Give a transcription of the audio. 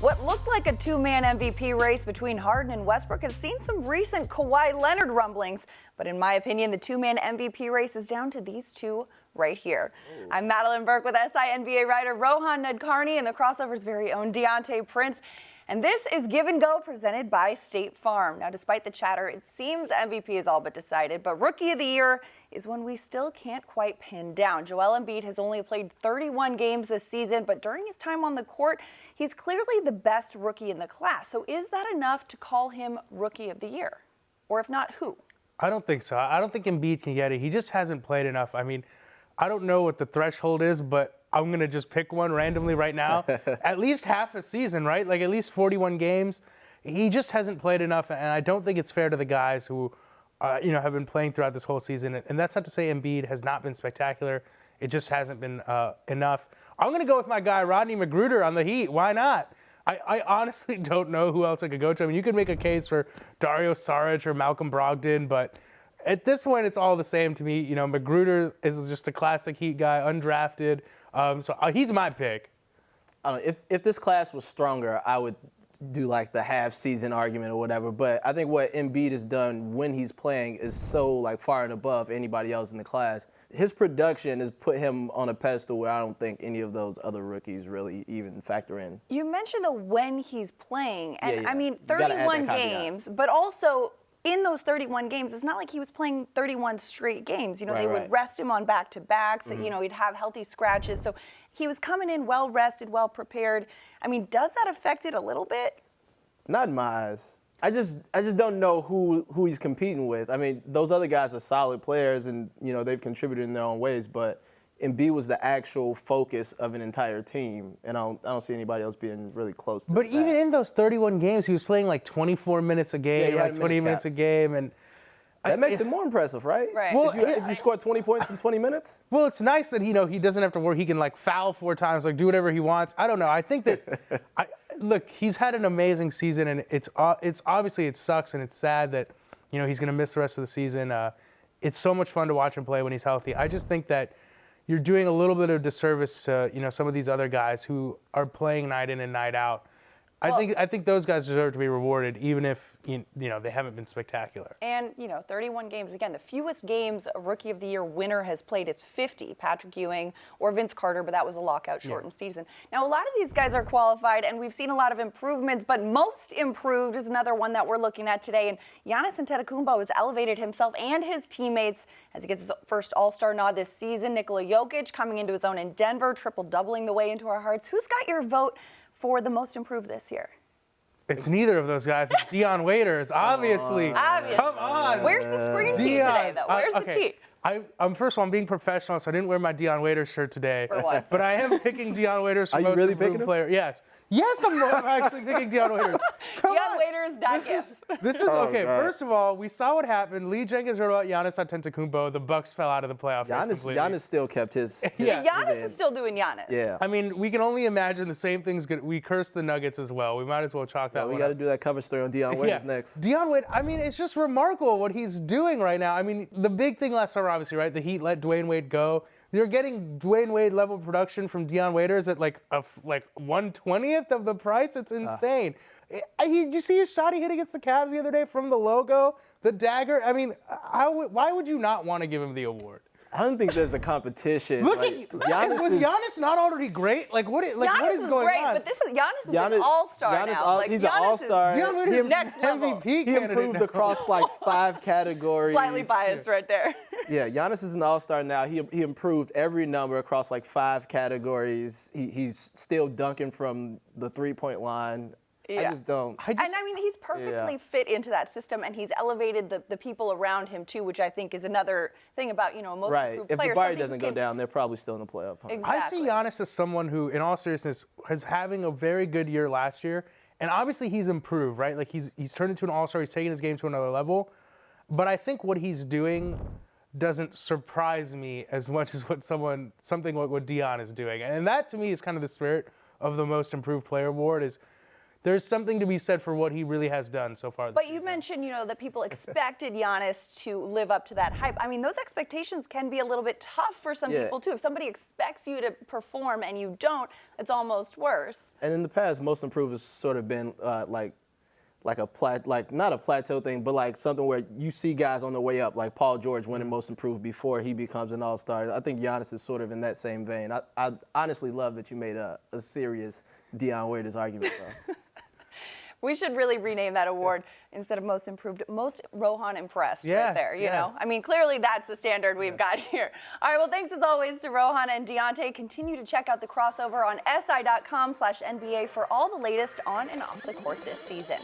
What looked like a two-man MVP race between Harden and Westbrook has seen some recent Kawhi Leonard rumblings. But in my opinion, the two-man MVP race is down to these two right here. Ooh. I'm Madelyn Burke with SI NBA writer Rohan Nadkarni and the crossover's very own DeAntae Prince. And this is Give and Go presented by State Farm. Now, despite the chatter, it seems MVP is all but decided, but Rookie of the Year is one we still can't quite pin down. Joel Embiid has only played 31 games this season, but during his time on the court, he's clearly the best rookie in the class. So is that enough to call him Rookie of the Year? Or if not, who? I don't think so. I don't think Embiid can get it. He just hasn't played enough. I mean, I don't know what the threshold is, but I'm going to just pick one randomly right now. At least half a season, right? Like at least 41 games. He just hasn't played enough, and I don't think it's fair to the guys who, have been playing throughout this whole season. And that's not to say Embiid has not been spectacular. It just hasn't been enough. I'm going to go with my guy, Rodney McGruder on the Heat. Why not? I honestly don't know who else I could go to. I mean, you could make a case for Dario Saric or Malcolm Brogdon, but at this point, it's all the same to me. You know, McGruder is just a classic Heat guy, undrafted. So he's my pick. I don't know, if this class was stronger, I would do like the half-season argument or whatever. But I think what Embiid has done when he's playing is so like far and above anybody else in the class. His production has put him on a pedestal where I don't think any of those other rookies really even factor in. You mentioned the when he's playing, and yeah. I mean 31 games, but also in those 31 games, it's not like he was playing 31 straight games. You know, they would rest him on back-to-backs. You know, he'd have healthy scratches. So he was coming in well-rested, well-prepared. I mean, does that affect it a little bit? Not in my eyes. I just don't know who he's competing with. I mean, those other guys are solid players, and they've contributed in their own ways. But Embiid was the actual focus of an entire team, and I don't see anybody else being really close to that. But even in those 31 games, he was playing like 24 minutes a game, like 20 minutes a game, and that makes it more impressive, right? Right. Well, if you score 20 points in 20 minutes. Well, it's nice that he doesn't have to work. He can like foul 4 times, like do whatever he wants. I don't know. I think that look, he's had an amazing season, and it's obviously it sucks and it's sad that he's going to miss the rest of the season. It's so much fun to watch him play when he's healthy. I just think that you're doing a little bit of disservice to some of these other guys who are playing night in and night out. I think those guys deserve to be rewarded, even if they haven't been spectacular. And 31 games again. The fewest games a Rookie of the Year winner has played is 50. Patrick Ewing or Vince Carter, but that was a lockout-shortened season. Now, a lot of these guys are qualified, and we've seen a lot of improvements. But most improved is another one that we're looking at today. And Giannis Antetokounmpo has elevated himself and his teammates as he gets his first All-Star nod this season. Nikola Jokic coming into his own in Denver, triple-doubling the way into our hearts. Who's got your vote for the most improved this year? It's neither of those guys. It's Dion Waiters, obviously. Come on. Where's the screen team today, though? Where's the team? I'm first of all, I'm being professional, so I didn't wear my Dion Waiters shirt today. For what? But I am picking Dion Waiters for most improved player. Yes. Yes, I'm actually picking Dion Waiters. Dion Waiters. This is okay. God. First of all, we saw what happened. Lee Jenkins wrote about Giannis Antetokounmpo. The Bucks fell out of the playoff race completely. Giannis still kept his. Giannis is still doing Giannis. Yeah. I mean, we can only imagine the same things. We curse the Nuggets as well. We might as well chalk that one. We got to do that cover story on Dion Waiters next. Dion Waiters. I mean, it's just remarkable what he's doing right now. I mean, the big thing last summer, obviously, right? The Heat let Dwayne Wade go. You're getting Dwayne Wade level production from Dion Waiters at like 1/20th of the price. It's insane. You see his shot he hit against the Cavs the other day from the logo, the dagger. I mean, why would you not want to give him the award? I don't think there's a competition. Look at you. Was Giannis not already great? Like what is going on? Giannis is great, but Giannis is an all-star now. He's an all-star. He's next level. MVP he improved across like 5 categories. Slightly biased right there. Yeah, Giannis is an all-star now. He improved every number across like 5 categories. He's still dunking from the 3-point line. Yeah. I just don't. And I mean, he's perfectly fit into that system, and he's elevated the people around him too, which I think is another thing about most improved if players. the Jabari doesn't go down, they're probably still in the playoff hunt. Exactly. I see Giannis as someone who, in all seriousness, is having a very good year last year, and obviously he's improved, right? Like he's turned into an all-star. He's taking his game to another level, but I think what he's doing doesn't surprise me as much as what something like what Dion is doing, and that to me is kind of the spirit of the most improved player award is. there's something to be said for what he really has done so far this But season. you mentioned, that people expected Giannis to live up to that hype. I mean, those expectations can be a little bit tough for some people, too. If somebody expects you to perform and you don't, it's almost worse. And in the past, most improved has sort of been not a plateau thing, but like something where you see guys on the way up, like Paul George winning most improved before he becomes an all-star. I think Giannis is sort of in that same vein. I honestly love that you made a serious Deion Waiters argument, though. We should really rename that award instead of most improved, most Rohan impressed right there, you know? I mean, clearly that's the standard we've got here. All right, well, thanks as always to Rohan and DeAntae. Continue to check out the crossover on si.com/NBA for all the latest on and off the court this season.